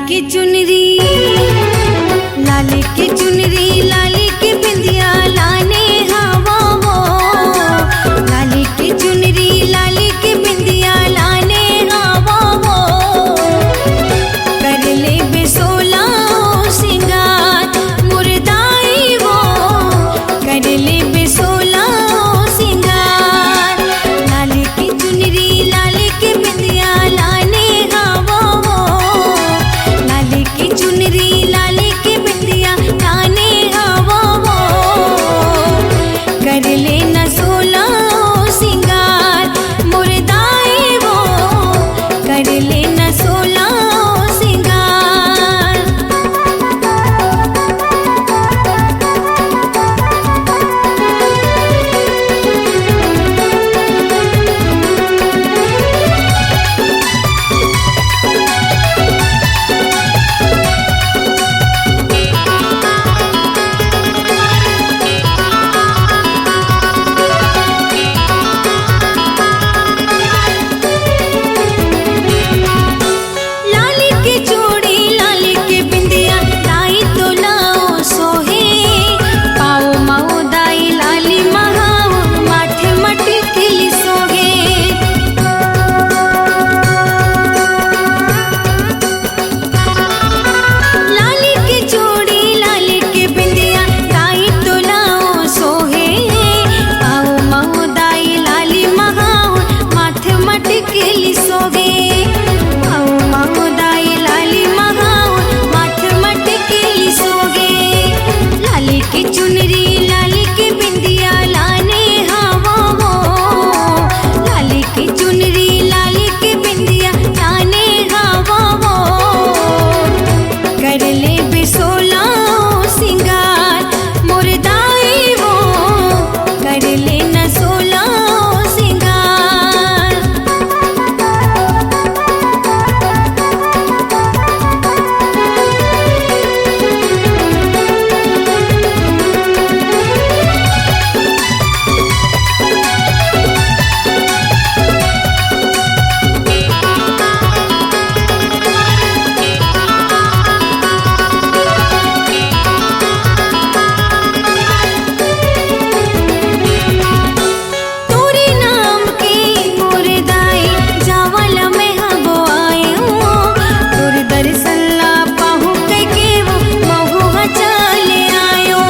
की चुनरी, लाली की चुनरी, लाली की बिंदिया लाने हवा वो। लाली की चुनरी, लाली की बिंदिया लाने हवा वो। कर ले बेसोला सिंगार मुर्दाई वो। कर ले बेसोला सिंगार। लाली की चुनरी, लाली की बिंदिया लाने हवा वो। लाली की चुनरी, लाली की बिंदिया लाने हवा वो। कर ले न सोला सिंगार मुर्दाई वो। कर ले न सोला सिंगार। लाली की चूड़ी, लाली की बिंदिया लाई तो लाओ सोहे। पाओ माओ दाई लाली महाओ माथे मटकिली सोहे। लाली की चूड़ी, लाली की बिंदिया लाई तो लाओ सोहे। पाओ माओ दाई लाली महाओ माथे मटकिली सोहे। पाओ माओ दाई लाली महाओ माथे मटकिली सोहे। लाली की चुनरी, लाली की बिंदिया लाने हवा वो। लाली की चुनरी, लाली की बिंदिया लाने हवा वो। कर ले बेसोला सिंगार मुर्दाई वो। कर ले न सोला सिंगार। तोरे नाम की मुर्दाई जावल में हबो आयो। तोर दर्शन ला पाहु के वो महुआ चले आयो।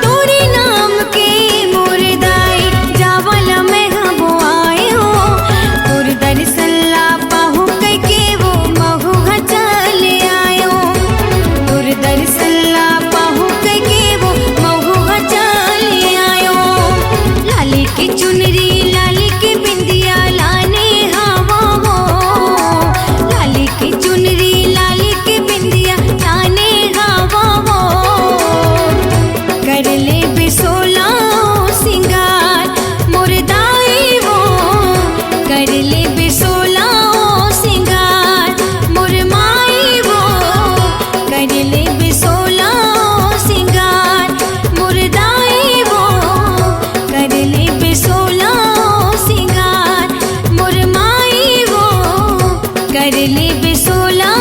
तोरे नाम की मुर्दाई जावल में हबो आयो। तोर दर्शन ला पाहु के वो महुआ चले आयो। तोर दर्शन ला पाहु के वो महुआ चले आयो। लाली की चुनरी, लाली की बिंदिया लाने हवा वो। लाली की चुनरी, लाली की बिंदिया लाने हवा वो। कर ले बेसोला सिंगार मुर्दाई वो। कर ले बेसोला सिंगार मुरमाई वो। कर ले बेसोला सिंगार मुर्दाई वो। कर ले बेसोला सिंगार मुरमाई वो। कर ले बेसोला